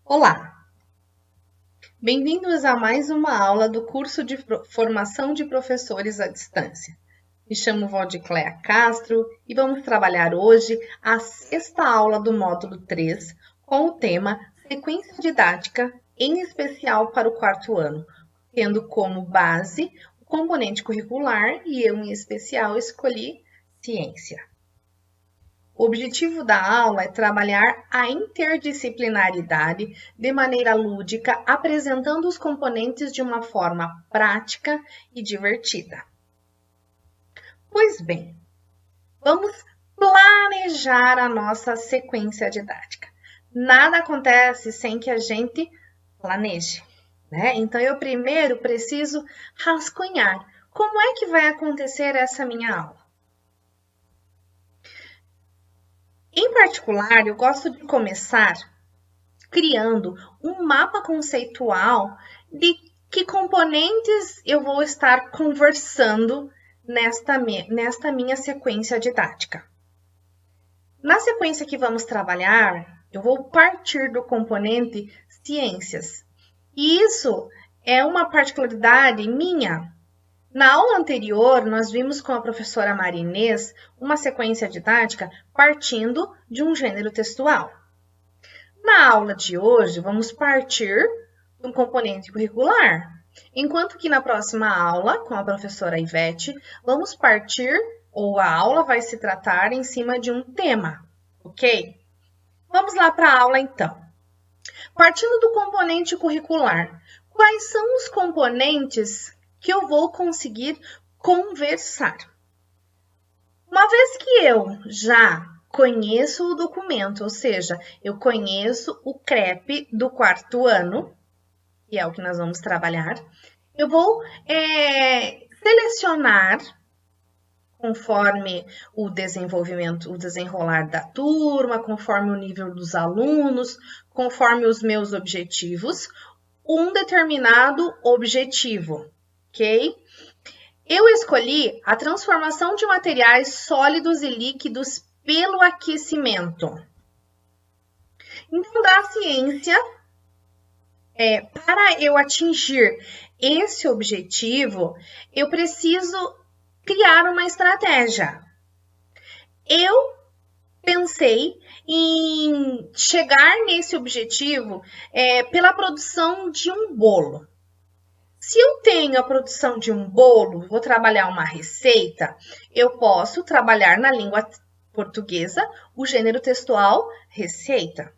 Olá, bem-vindos a mais uma aula do curso de formação de professores à distância. Me chamo Valdicléa Castro e vamos trabalhar hoje a sexta aula do módulo 3 com o tema Sequência Didática, em especial para o quarto ano, tendo como base o componente curricular e eu, em especial, escolhi Ciência. O objetivo da aula é trabalhar a interdisciplinaridade de maneira lúdica, apresentando os componentes de uma forma prática e divertida. Pois bem, vamos planejar a nossa sequência didática. Nada acontece sem que a gente planeje, né? Então, eu primeiro preciso rascunhar como é que vai acontecer essa minha aula. Em particular, eu gosto de começar criando um mapa conceitual de que componentes eu vou estar conversando nesta minha sequência didática. Na sequência que vamos trabalhar, eu vou partir do componente ciências. E isso é uma particularidade minha. Na aula anterior, nós vimos com a professora Marinês uma sequência didática partindo de um gênero textual. Na aula de hoje, vamos partir de um componente curricular, enquanto que na próxima aula, com a professora Ivete, vamos partir, ou a aula vai se tratar em cima de um tema, ok? Vamos lá para a aula então. Partindo do componente curricular, quais são os componentes que eu vou conseguir conversar? Uma vez que eu já conheço o documento, ou seja, eu conheço o CREP do quarto ano, que é o que nós vamos trabalhar, eu vou selecionar, conforme o desenvolvimento, o desenrolar da turma, conforme o nível dos alunos, conforme os meus objetivos, um determinado objetivo, ok? Eu escolhi a transformação de materiais sólidos e líquidos pelo aquecimento. Então, da ciência, para eu atingir esse objetivo, eu preciso criar uma estratégia. Eu pensei em chegar nesse objetivo pela produção de um bolo. Se eu tenho a produção de um bolo, vou trabalhar uma receita, eu posso trabalhar na língua portuguesa o gênero textual receita.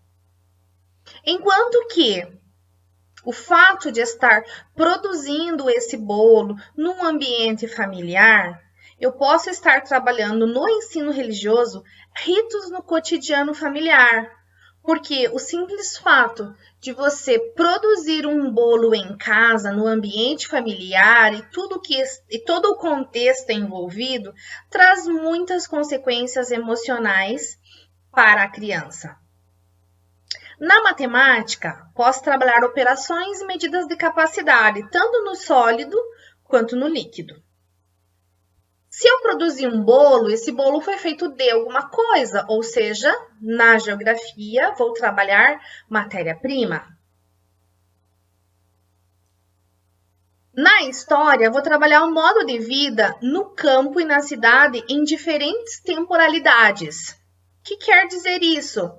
Enquanto que o fato de estar produzindo esse bolo num ambiente familiar, eu posso estar trabalhando no ensino religioso ritos no cotidiano familiar. Porque o simples fato de você produzir um bolo em casa, no ambiente familiar e todo o contexto envolvido, traz muitas consequências emocionais para a criança. Na matemática, posso trabalhar operações e medidas de capacidade, tanto no sólido quanto no líquido. Se eu produzir um bolo, esse bolo foi feito de alguma coisa, ou seja, na geografia, vou trabalhar matéria-prima. Na história, vou trabalhar o modo de vida no campo e na cidade em diferentes temporalidades. O que quer dizer isso?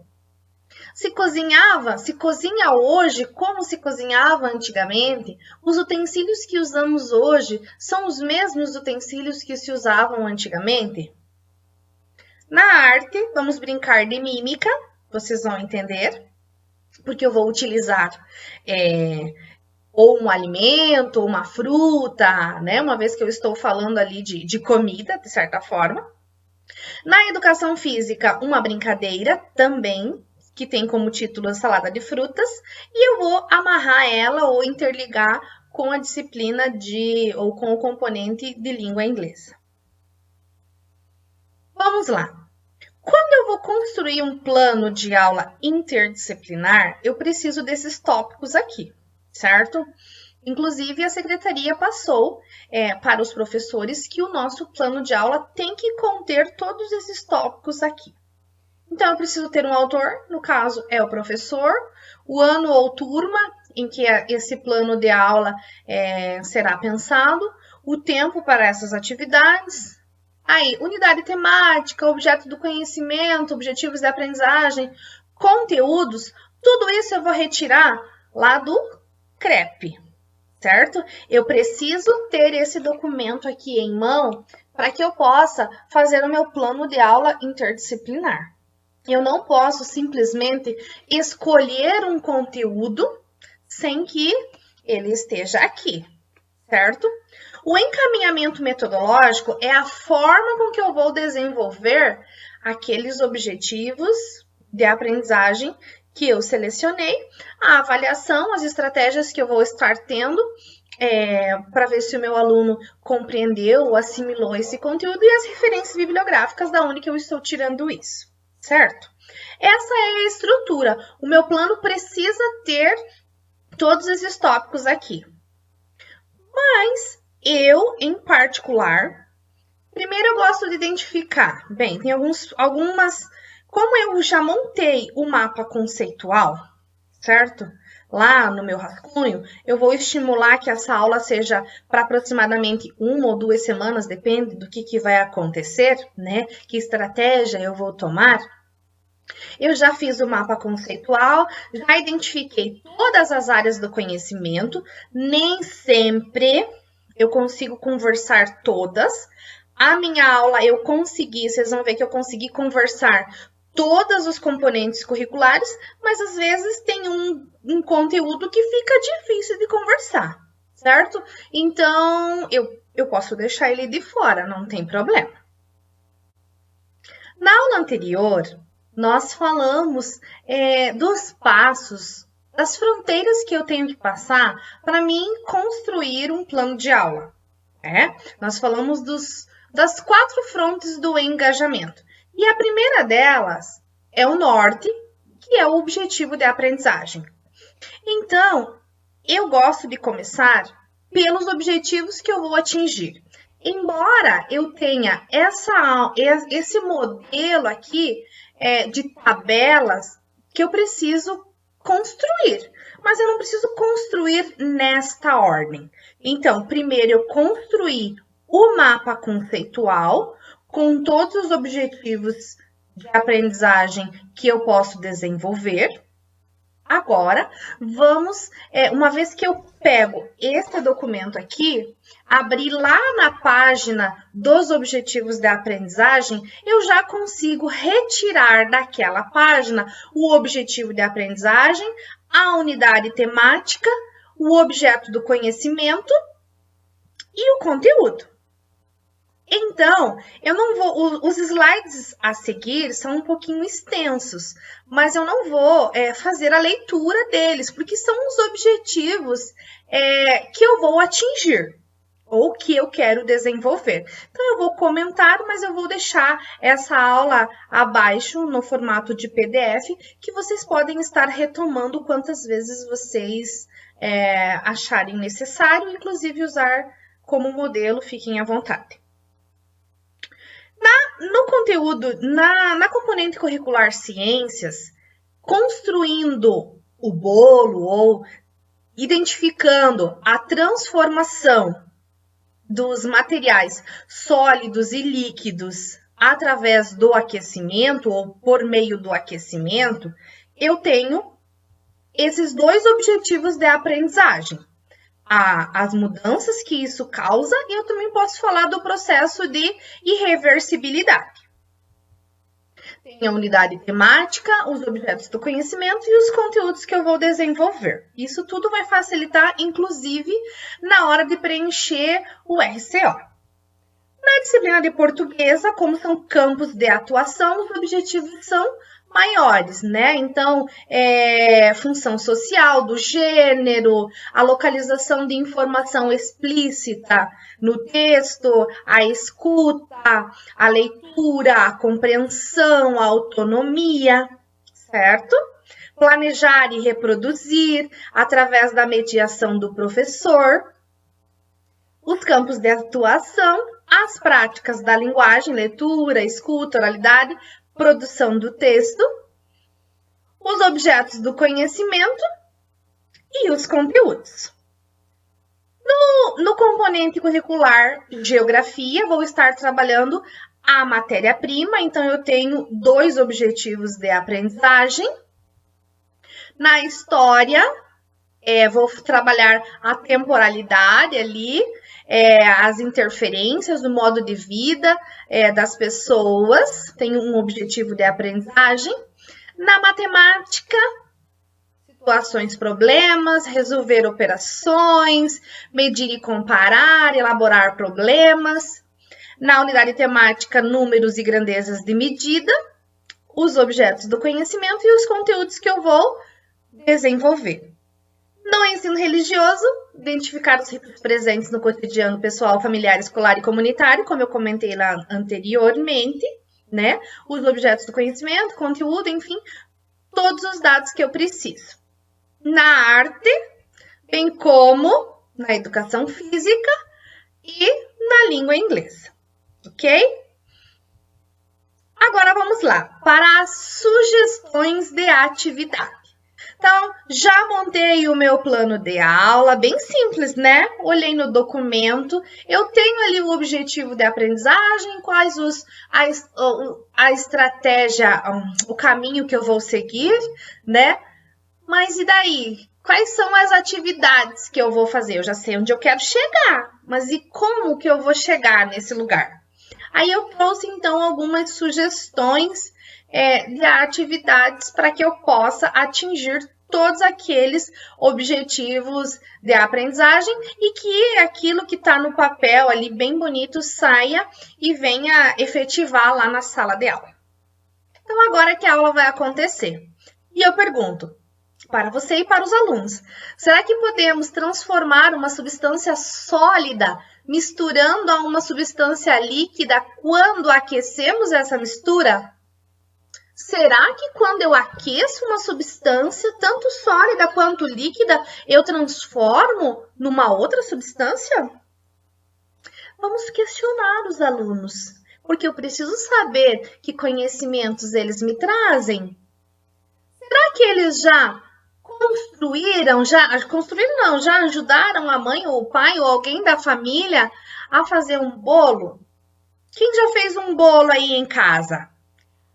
Se cozinha hoje como se cozinhava antigamente, os utensílios que usamos hoje são os mesmos utensílios que se usavam antigamente? Na arte, vamos brincar de mímica, vocês vão entender, porque eu vou utilizar ou um alimento, ou uma fruta, né? Uma vez que eu estou falando ali de comida, de certa forma. Na educação física, uma brincadeira também, que tem como título Salada de Frutas, e eu vou amarrar ela ou interligar com a disciplina ou com o componente de língua inglesa. Vamos lá. Quando eu vou construir um plano de aula interdisciplinar, eu preciso desses tópicos aqui, certo? Inclusive, a secretaria passou para os professores que o nosso plano de aula tem que conter todos esses tópicos aqui. Então, eu preciso ter um autor, no caso, é o professor, o ano ou turma em que esse plano de aula será pensado, o tempo para essas atividades, aí, unidade temática, objeto do conhecimento, objetivos de aprendizagem, conteúdos, tudo isso eu vou retirar lá do CREP, certo? Eu preciso ter esse documento aqui em mão para que eu possa fazer o meu plano de aula interdisciplinar. Eu não posso simplesmente escolher um conteúdo sem que ele esteja aqui, certo? O encaminhamento metodológico é a forma com que eu vou desenvolver aqueles objetivos de aprendizagem que eu selecionei, a avaliação, as estratégias que eu vou estar tendo para ver se o meu aluno compreendeu ou assimilou esse conteúdo e as referências bibliográficas da onde que eu estou tirando isso, certo? Essa é a estrutura. O meu plano precisa ter todos esses tópicos aqui. Mas eu, em particular, primeiro eu gosto de identificar. Bem, tem algumas... Como eu já montei o mapa conceitual, certo? Lá no meu rascunho, eu vou estimular que essa aula seja para aproximadamente 1 ou 2 semanas, depende do que vai acontecer, né? Que estratégia eu vou tomar. Eu já fiz o mapa conceitual, já identifiquei todas as áreas do conhecimento, nem sempre eu consigo conversar todas. A minha aula eu consegui, vocês vão ver que eu consegui conversar todos os componentes curriculares, mas às vezes tem um conteúdo que fica difícil de conversar, certo? Então, eu posso deixar ele de fora, não tem problema. Na aula anterior, nós falamos dos passos, das fronteiras que eu tenho que passar para mim construir um plano de aula. Nós falamos das 4 frontes do engajamento. E a primeira delas é o norte, que é o objetivo de aprendizagem. Então, eu gosto de começar pelos objetivos que eu vou atingir. Embora eu tenha esse modelo aqui de tabelas que eu preciso construir, mas eu não preciso construir nesta ordem. Então, primeiro eu construí o mapa conceitual com todos os objetivos de aprendizagem que eu posso desenvolver. Agora, vamos, uma vez que eu pego esse documento aqui, abrir lá na página dos objetivos da aprendizagem, eu já consigo retirar daquela página o objetivo de aprendizagem, a unidade temática, o objeto do conhecimento e o conteúdo. Então, eu não vou. Os slides a seguir são um pouquinho extensos, mas eu não vou fazer a leitura deles, porque são os objetivos que eu vou atingir ou que eu quero desenvolver. Então, eu vou comentar, mas eu vou deixar essa aula abaixo no formato de PDF, que vocês podem estar retomando quantas vezes vocês acharem necessário, inclusive usar como modelo, fiquem à vontade. No conteúdo, na componente curricular ciências, construindo o bolo ou identificando a transformação dos materiais sólidos e líquidos através do aquecimento ou por meio do aquecimento, eu tenho esses 2 objetivos de aprendizagem. As mudanças que isso causa, e eu também posso falar do processo de irreversibilidade. Tem a unidade temática, os objetos do conhecimento e os conteúdos que eu vou desenvolver. Isso tudo vai facilitar, inclusive, na hora de preencher o RCO. Na disciplina de portuguesa, como são campos de atuação, os objetivos são maiores, né? Então, função social do gênero, a localização de informação explícita no texto, a escuta, a leitura, a compreensão, a autonomia, certo? Planejar e reproduzir através da mediação do professor. Os campos de atuação, as práticas da linguagem, leitura, escuta, oralidade, produção do texto, os objetos do conhecimento e os conteúdos. No componente curricular Geografia, vou estar trabalhando a matéria-prima, então eu tenho 2 objetivos de aprendizagem. Na História, vou trabalhar a temporalidade ali, as interferências do modo de vida das pessoas, tenho um objetivo de aprendizagem. Na Matemática, situações, problemas, resolver operações, medir e comparar, elaborar problemas. Na unidade temática, números e grandezas de medida, os objetos do conhecimento e os conteúdos que eu vou desenvolver. No ensino religioso, identificar os ritos presentes no cotidiano pessoal, familiar, escolar e comunitário, como eu comentei lá anteriormente, né? Os objetos do conhecimento, conteúdo, enfim, todos os dados que eu preciso. Na arte, bem como na educação física e na língua inglesa, ok? Agora vamos lá para as sugestões de atividade. Então, já montei o meu plano de aula, bem simples, né? Olhei no documento, eu tenho ali o objetivo de aprendizagem, quais a estratégia, o caminho que eu vou seguir, né? Mas e daí? Quais são as atividades que eu vou fazer? Eu já sei onde eu quero chegar, mas e como que eu vou chegar nesse lugar? Aí eu trouxe, então, algumas sugestões de atividades para que eu possa atingir todos aqueles objetivos de aprendizagem e que aquilo que está no papel ali bem bonito saia e venha efetivar lá na sala de aula. Então, agora que a aula vai acontecer. E eu pergunto, para você e para os alunos, será que podemos transformar uma substância sólida misturando a uma substância líquida quando aquecemos essa mistura? Será que quando eu aqueço uma substância, tanto sólida quanto líquida, eu transformo numa outra substância? Vamos questionar os alunos, porque eu preciso saber que conhecimentos eles me trazem. Será que eles já já ajudaram a mãe ou o pai ou alguém da família a fazer um bolo? Quem já fez um bolo aí em casa?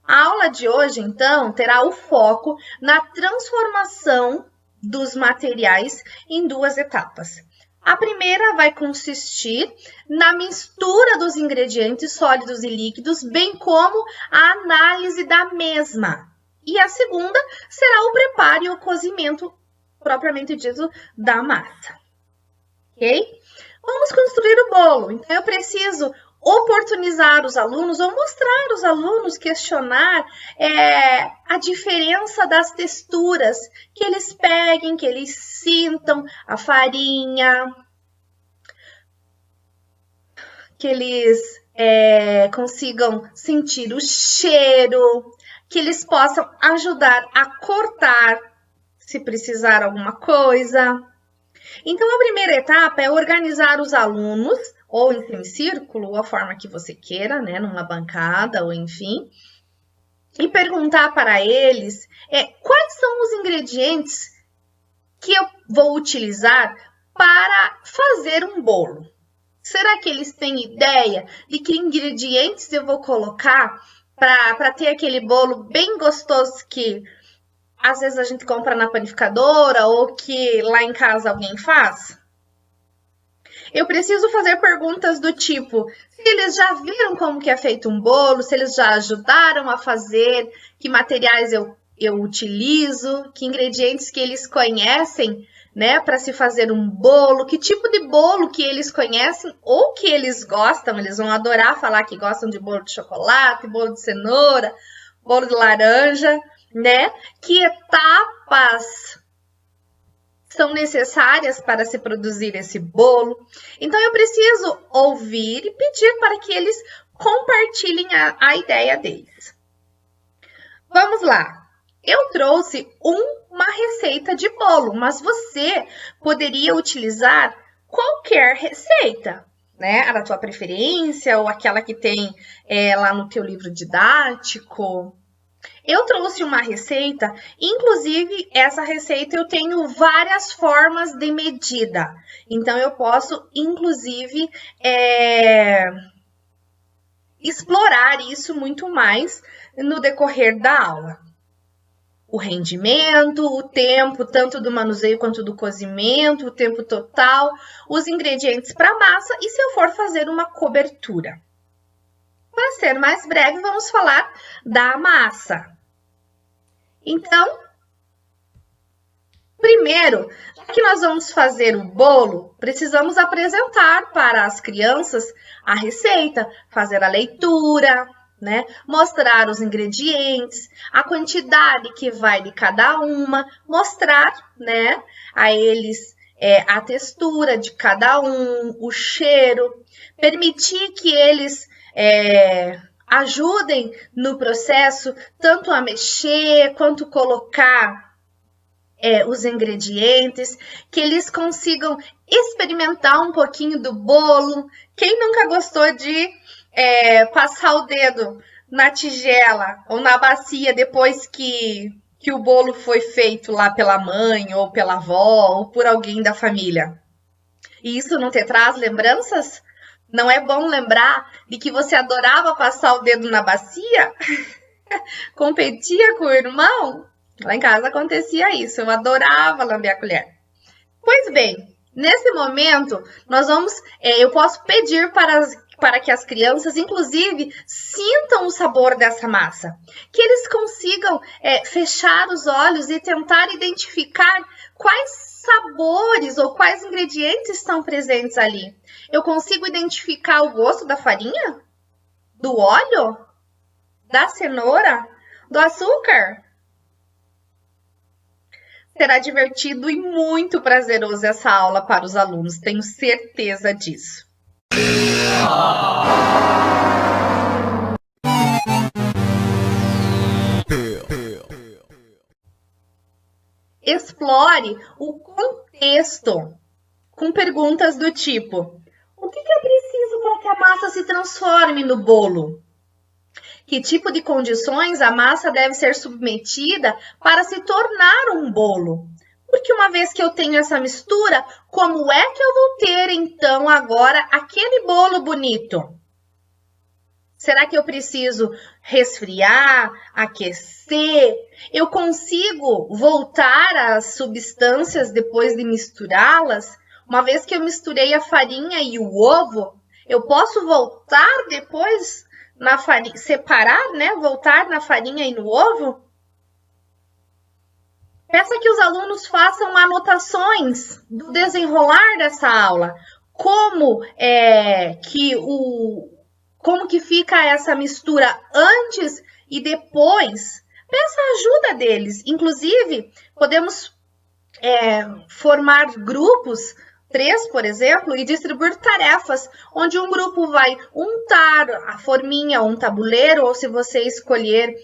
A aula de hoje, então, terá o foco na transformação dos materiais em 2 etapas. A primeira vai consistir na mistura dos ingredientes sólidos e líquidos, bem como a análise da mesma. E a segunda será o preparo e o cozimento, propriamente dito, da massa. Ok? Vamos construir o bolo. Então, eu preciso oportunizar os alunos ou mostrar aos alunos, questionar a diferença das texturas, que eles peguem, que eles sintam a farinha, que eles consigam sentir o cheiro, que eles possam ajudar a cortar, se precisar alguma coisa. Então, a primeira etapa é organizar os alunos, ou em semicírculo, ou a forma que você queira, né, numa bancada, ou enfim, e perguntar para eles quais são os ingredientes que eu vou utilizar para fazer um bolo. Será que eles têm ideia de que ingredientes eu vou colocar para ter aquele bolo bem gostoso que às vezes a gente compra na panificadora ou que lá em casa alguém faz? Eu preciso fazer perguntas do tipo, se eles já viram como que é feito um bolo, se eles já ajudaram a fazer, que materiais eu utilizo, que ingredientes que eles conhecem, né, para se fazer um bolo, que tipo de bolo que eles conhecem ou que eles gostam, eles vão adorar falar que gostam de bolo de chocolate, bolo de cenoura, bolo de laranja, né? Que etapas são necessárias para se produzir esse bolo. Então, eu preciso ouvir e pedir para que eles compartilhem a ideia deles. Vamos lá. Eu trouxe uma receita de bolo, mas você poderia utilizar qualquer receita, né? A da tua preferência ou aquela que tem lá no teu livro didático. Eu trouxe uma receita, inclusive essa receita eu tenho várias formas de medida. Então eu posso, inclusive, explorar isso muito mais no decorrer da aula. O rendimento, o tempo, tanto do manuseio quanto do cozimento, o tempo total, os ingredientes para a massa e se eu for fazer uma cobertura. Para ser mais breve, vamos falar da massa. Então, primeiro, já que nós vamos fazer o bolo, precisamos apresentar para as crianças a receita, fazer a leitura, né? Mostrar os ingredientes, a quantidade que vai de cada uma, mostrar, né, a eles a textura de cada um, o cheiro, permitir que eles ajudem no processo, tanto a mexer quanto colocar os ingredientes, que eles consigam experimentar um pouquinho do bolo. Quem nunca gostou de passar o dedo na tigela ou na bacia depois que o bolo foi feito lá pela mãe ou pela avó ou por alguém da família? E isso não te traz lembranças? Não é bom lembrar de que você adorava passar o dedo na bacia? Competia com o irmão? Lá em casa acontecia isso, eu adorava lamber a colher. Pois bem, nesse momento, eu posso pedir para que as crianças, inclusive, sintam o sabor dessa massa. Que eles consigam fechar os olhos e tentar identificar quais sabores ou quais ingredientes estão presentes ali. Eu consigo identificar o gosto da farinha? Do óleo? Da cenoura? Do açúcar? Será divertido e muito prazeroso essa aula para os alunos, tenho certeza disso. Explore o contexto com perguntas do tipo: o que é preciso para que a massa se transforme no bolo? Que tipo de condições a massa deve ser submetida para se tornar um bolo? Porque uma vez que eu tenho essa mistura, como é que eu vou ter, então, agora aquele bolo bonito? Será que eu preciso resfriar, aquecer? Eu consigo voltar às substâncias depois de misturá-las? Uma vez que eu misturei a farinha e o ovo, eu posso voltar depois na farinha, separar, né? Voltar na farinha e no ovo? Peça que os alunos façam anotações do desenrolar dessa aula. Como que fica essa mistura antes e depois? Peça a ajuda deles. Inclusive, podemos formar grupos, 3, por exemplo, e distribuir tarefas, onde um grupo vai untar a forminha, um tabuleiro, ou se você escolher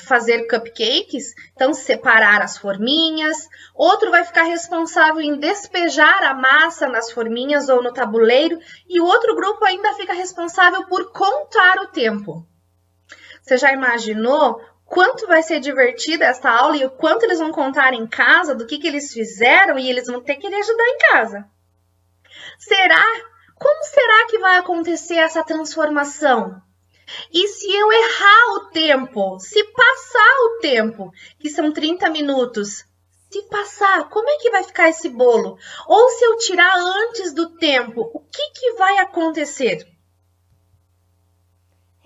fazer cupcakes, então separar as forminhas. Outro vai ficar responsável em despejar a massa nas forminhas ou no tabuleiro, e o outro grupo ainda fica responsável por contar o tempo. Você já imaginou quanto vai ser divertida essa aula e o quanto eles vão contar em casa do que eles fizeram e eles vão ter que ajudar em casa? Como será que vai acontecer essa transformação? E se eu errar o tempo, se passar o tempo, que são 30 minutos, se passar, como é que vai ficar esse bolo? Ou se eu tirar antes do tempo, o que vai acontecer?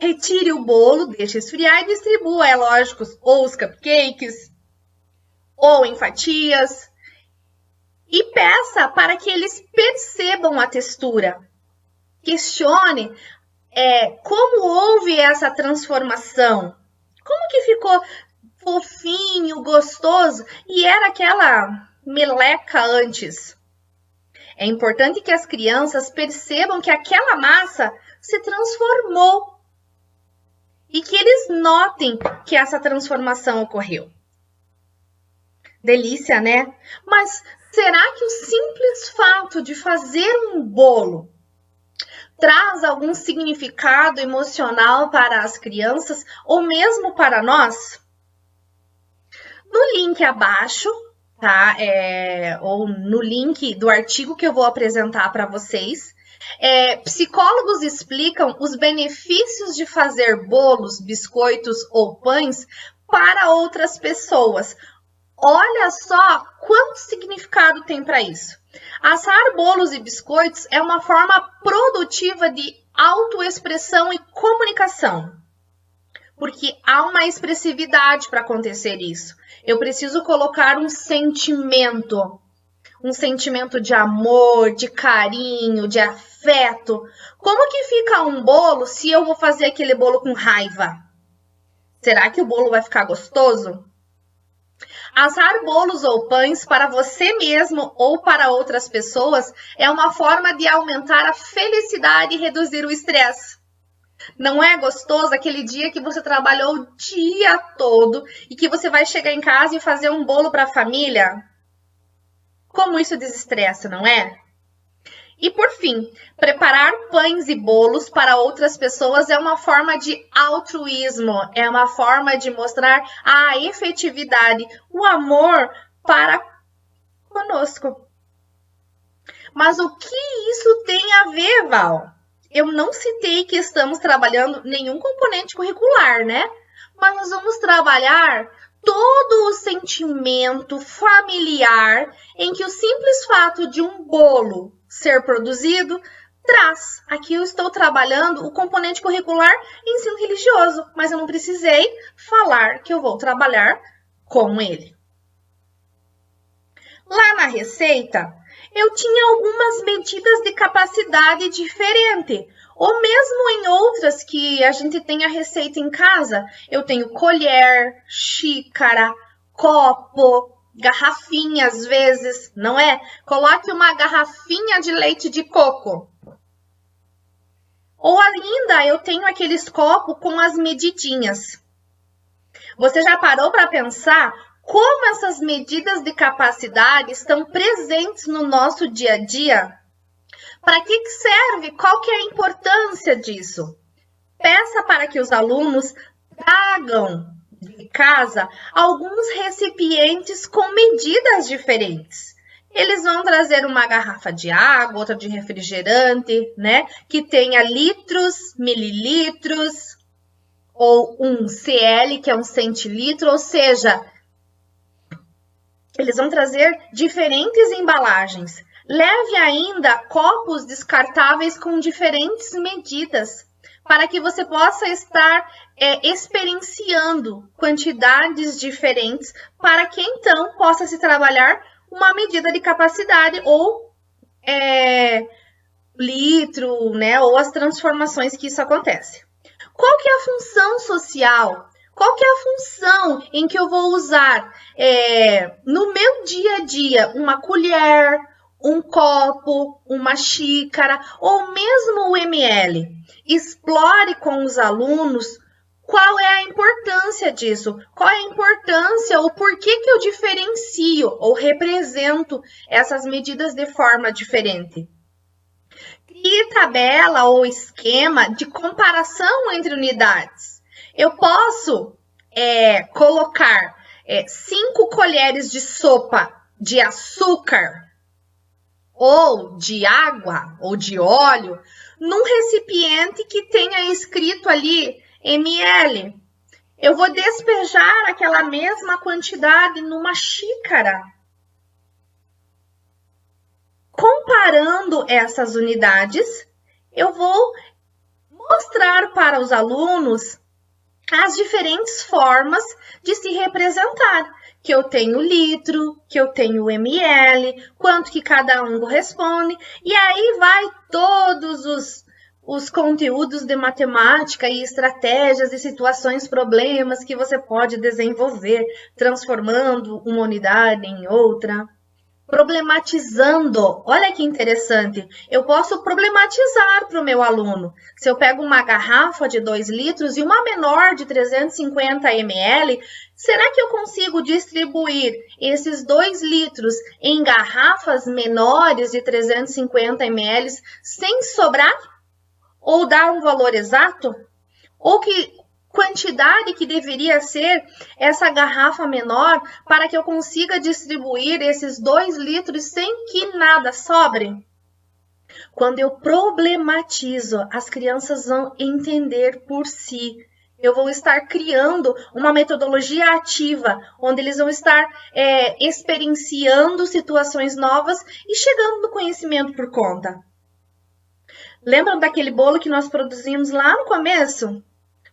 Retire o bolo, deixe esfriar e distribua, é lógico, ou os cupcakes, ou em fatias. E peça para que eles percebam a textura. Questione como houve essa transformação. Como que ficou fofinho, gostoso e era aquela meleca antes? É importante que as crianças percebam que aquela massa se transformou. E que eles notem que essa transformação ocorreu. Delícia, né? Mas será que o simples fato de fazer um bolo traz algum significado emocional para as crianças ou mesmo para nós? No link abaixo, tá? Ou no link do artigo que eu vou apresentar para vocês, psicólogos explicam os benefícios de fazer bolos, biscoitos ou pães para outras pessoas. Olha só quanto significado tem para isso. Assar bolos e biscoitos é uma forma produtiva de autoexpressão e comunicação, porque há uma expressividade para acontecer isso. Eu preciso colocar um sentimento de amor, de carinho, de afeto. Como que fica um bolo se eu vou fazer aquele bolo com raiva? Será que o bolo vai ficar gostoso? Assar bolos ou pães para você mesmo ou para outras pessoas é uma forma de aumentar a felicidade e reduzir o estresse. Não é gostoso aquele dia que você trabalhou o dia todo e que você vai chegar em casa e fazer um bolo para a família? Como isso desestressa, não é? E por fim, preparar pães e bolos para outras pessoas é uma forma de altruísmo, é uma forma de mostrar a efetividade, o amor para conosco. Mas o que isso tem a ver, Val? Eu não citei que estamos trabalhando nenhum componente curricular, né? Mas nós vamos trabalhar todo o sentimento familiar em que o simples fato de um bolo ser produzido traz. Aqui eu estou trabalhando o componente curricular ensino religioso, mas eu não precisei falar que eu vou trabalhar com ele. Lá na receita, eu tinha algumas medidas de capacidade diferente, ou mesmo em outras que a gente tem a receita em casa, eu tenho colher, xícara, copo, garrafinha às vezes, não é? Coloque uma garrafinha de leite de coco. Ou ainda eu tenho aqueles copos com as medidinhas. Você já parou para pensar como essas medidas de capacidade estão presentes no nosso dia a dia? Para que serve? Qual que é a importância disso? Peça para que os alunos tragam de casa alguns recipientes com medidas diferentes. Eles vão trazer uma garrafa de água, outra de refrigerante, né? Que tenha litros, mililitros, ou um CL, que é um centilitro, ou seja, eles vão trazer diferentes embalagens. Leve ainda copos descartáveis com diferentes medidas, para que você possa estar experienciando quantidades diferentes, para que então possa se trabalhar uma medida de capacidade ou litro, né, ou as transformações que isso acontece. Qual que é a função social? Qual que é a função em que eu vou usar no meu dia a dia uma colher, um copo, uma xícara ou mesmo o ml? Explore com os alunos qual é a importância disso, qual é a importância, o porquê que eu diferencio ou represento essas medidas de forma diferente. Crie tabela ou esquema de comparação entre unidades. Eu posso colocar 5 colheres de sopa de açúcar ou de água ou de óleo num recipiente que tenha escrito ali ml. Eu vou despejar aquela mesma quantidade numa xícara. Comparando essas unidades, eu vou mostrar para os alunos as diferentes formas de se representar. Que eu tenho litro, que eu tenho ml, quanto que cada um corresponde. E aí vai todos os conteúdos de matemática e estratégias e situações, problemas que você pode desenvolver, transformando uma unidade em outra. Problematizando, olha que interessante, eu posso problematizar para o meu aluno. Se eu pego uma garrafa de 2 litros e uma menor de 350 ml, será que eu consigo distribuir esses 2 litros em garrafas menores de 350 ml sem sobrar? Ou dar um valor exato? Ou que quantidade que deveria ser essa garrafa menor para que eu consiga distribuir esses 2 litros sem que nada sobre? Quando eu problematizo, as crianças vão entender por si. Eu vou estar criando uma metodologia ativa, onde eles vão estar experienciando situações novas e chegando no conhecimento por conta. Lembram daquele bolo que nós produzimos lá no começo?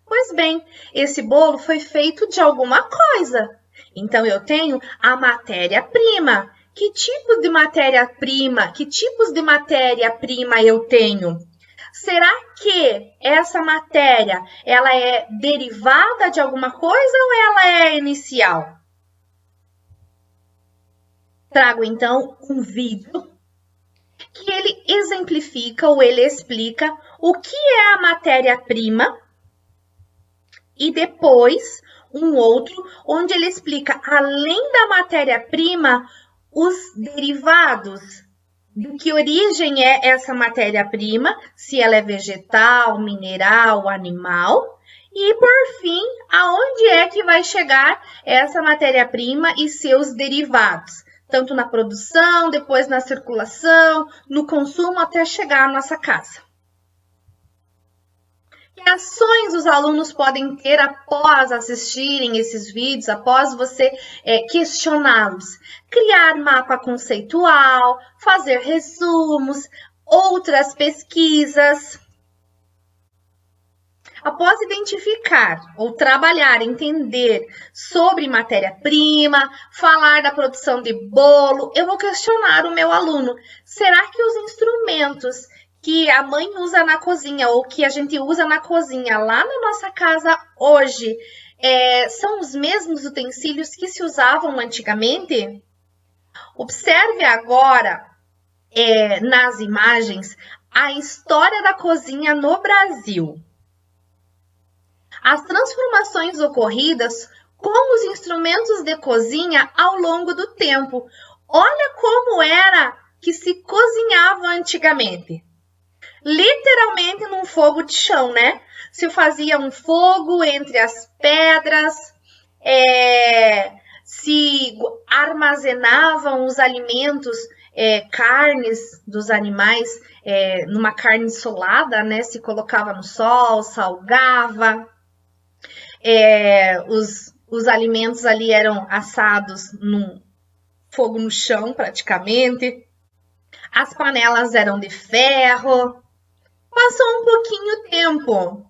Pois bem, esse bolo foi feito de alguma coisa. Então, eu tenho a matéria-prima. Que tipo de matéria-prima? Que tipos de matéria-prima eu tenho? Será que essa matéria, ela é derivada de alguma coisa ou ela é inicial? Trago, então, um vídeo que ele exemplifica ou ele explica o que é a matéria-prima e depois um outro onde ele explica, além da matéria-prima, os derivados. De que origem é essa matéria-prima, se ela é vegetal, mineral, animal. E, por fim, aonde é que vai chegar essa matéria-prima e seus derivados? Tanto na produção, depois na circulação, no consumo, até chegar à nossa casa. Que ações os alunos podem ter após assistirem esses vídeos, após você questioná-los? Criar mapa conceitual, fazer resumos, outras pesquisas. Após identificar ou trabalhar, entender sobre matéria-prima, falar da produção de bolo, eu vou questionar o meu aluno. Será que os instrumentos que a mãe usa na cozinha ou que a gente usa na cozinha lá na nossa casa hoje são os mesmos utensílios que se usavam antigamente? Observe agora nas imagens a história da cozinha no Brasil. As transformações ocorridas com os instrumentos de cozinha ao longo do tempo. Olha como era que se cozinhava antigamente. Literalmente num fogo de chão, né? Se fazia um fogo entre as pedras, se armazenavam os alimentos, carnes dos animais, numa carne solada, né? Se colocava no sol, salgava. Os alimentos ali eram assados num fogo no chão, praticamente. As panelas eram de ferro. Passou um pouquinho tempo,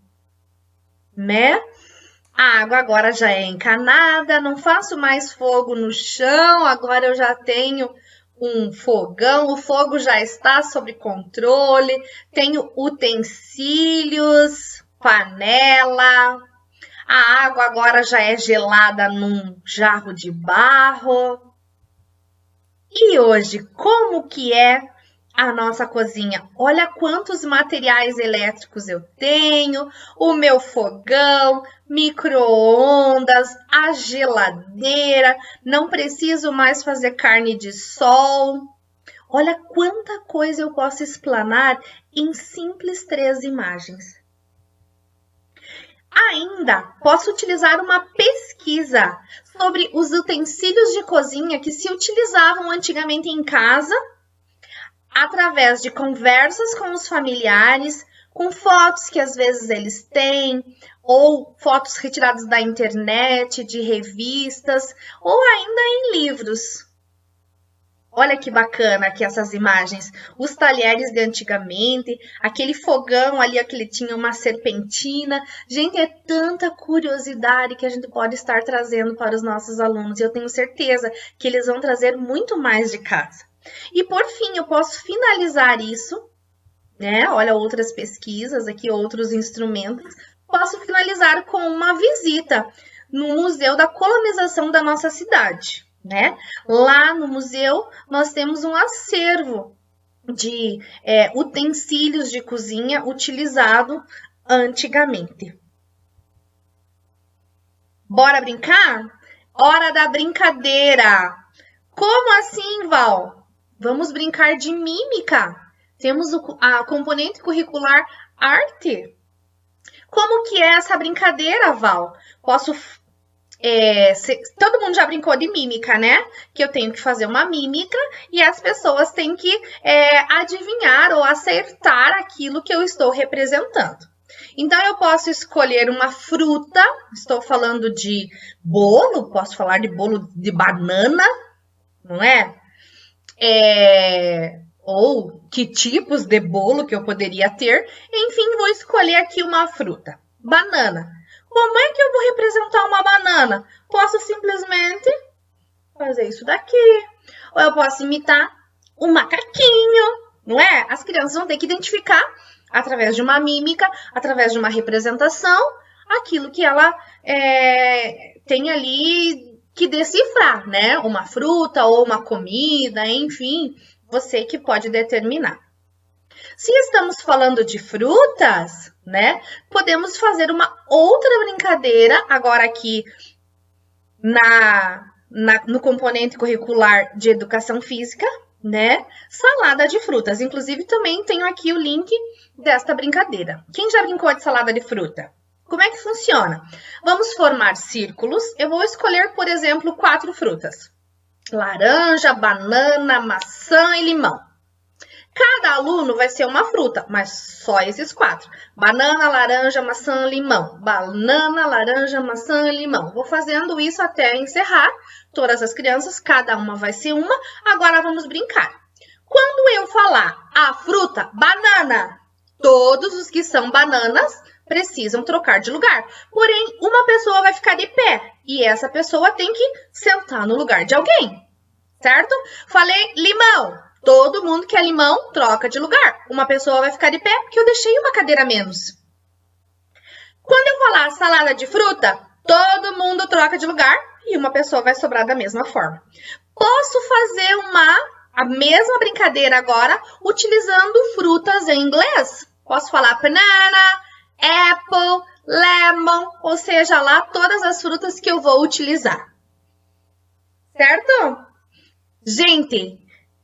né? A água agora já é encanada, não faço mais fogo no chão, agora eu já tenho um fogão, o fogo já está sob controle, tenho utensílios, panela, a água agora já é gelada num jarro de barro. E hoje, como que é a nossa cozinha? Olha quantos materiais elétricos eu tenho, o meu fogão, micro-ondas, a geladeira, não preciso mais fazer carne de sol. Olha quanta coisa eu posso explanar em simples 3 imagens. Ainda posso utilizar uma pesquisa sobre os utensílios de cozinha que se utilizavam antigamente em casa, através de conversas com os familiares, com fotos que às vezes eles têm, ou fotos retiradas da internet, de revistas, ou ainda em livros. Olha que bacana aqui essas imagens. Os talheres de antigamente, aquele fogão ali, que tinha uma serpentina. Gente, é tanta curiosidade que a gente pode estar trazendo para os nossos alunos. E eu tenho certeza que eles vão trazer muito mais de casa. E por fim, eu posso finalizar isso, né? Olha outras pesquisas aqui, outros instrumentos. Posso finalizar com uma visita no Museu da Colonização da nossa cidade, né? Lá no museu nós temos um acervo de utensílios de cozinha utilizado antigamente. Bora brincar? Hora da brincadeira! Como assim, Val? Vamos brincar de mímica. Temos a componente curricular arte. Como que é essa brincadeira, Val? Todo mundo já brincou de mímica, né? Que eu tenho que fazer uma mímica e as pessoas têm que adivinhar ou acertar aquilo que eu estou representando. Então, eu posso escolher uma fruta, estou falando de bolo, posso falar de bolo de banana, não é? Ou que tipos de bolo que eu poderia ter. Enfim, vou escolher aqui uma fruta. Banana. Como é que eu vou representar uma banana? Posso simplesmente fazer isso daqui. Ou eu posso imitar um macaquinho, não é? As crianças vão ter que identificar, através de uma mímica, através de uma representação, aquilo que ela tem ali que decifrar, né? Uma fruta ou uma comida, enfim, você que pode determinar. Se estamos falando de frutas, né? Podemos fazer uma outra brincadeira, agora aqui no componente curricular de educação física, né? Salada de frutas. Inclusive, também tenho aqui o link desta brincadeira. Quem já brincou de salada de fruta? Como é que funciona? Vamos formar círculos. Eu vou escolher, por exemplo, 4 frutas. Laranja, banana, maçã e limão. Cada aluno vai ser uma fruta, mas só esses 4. Banana, laranja, maçã, limão. Banana, laranja, maçã, limão. Vou fazendo isso até encerrar. Todas as crianças, cada uma vai ser uma. Agora vamos brincar. Quando eu falar a fruta banana, todos os que são bananas precisam trocar de lugar. Porém, uma pessoa vai ficar de pé e essa pessoa tem que sentar no lugar de alguém, certo? Falei limão. Todo mundo que é limão troca de lugar. Uma pessoa vai ficar de pé porque eu deixei uma cadeira a menos. Quando eu falar salada de fruta, todo mundo troca de lugar e uma pessoa vai sobrar da mesma forma. Posso fazer a mesma brincadeira agora utilizando frutas em inglês. Posso falar banana, apple, lemon, ou seja lá, todas as frutas que eu vou utilizar. Certo? Gente,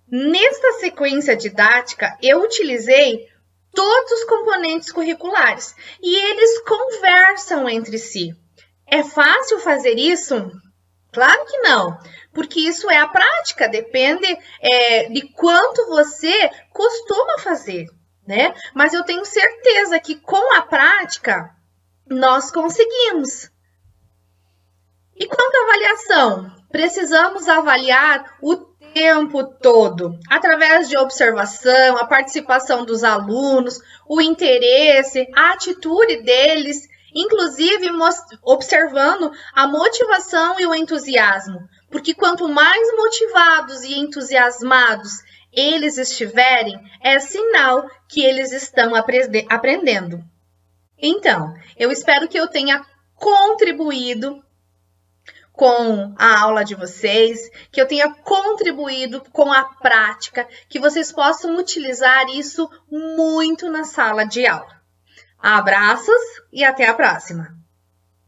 nesta sequência didática, eu utilizei todos os componentes curriculares e eles conversam entre si. É fácil fazer isso? Claro que não, porque isso é a prática, depende de quanto você costuma fazer, né? Mas eu tenho certeza que com a prática, nós conseguimos. E quanto à avaliação? Precisamos avaliar o tempo todo, através de observação, a participação dos alunos, o interesse, a atitude deles, inclusive observando a motivação e o entusiasmo, porque quanto mais motivados e entusiasmados eles estiverem, é sinal que eles estão aprendendo. Então, eu espero que eu tenha contribuído com a aula de vocês, que eu tenha contribuído com a prática, que vocês possam utilizar isso muito na sala de aula. Abraços e até a próxima!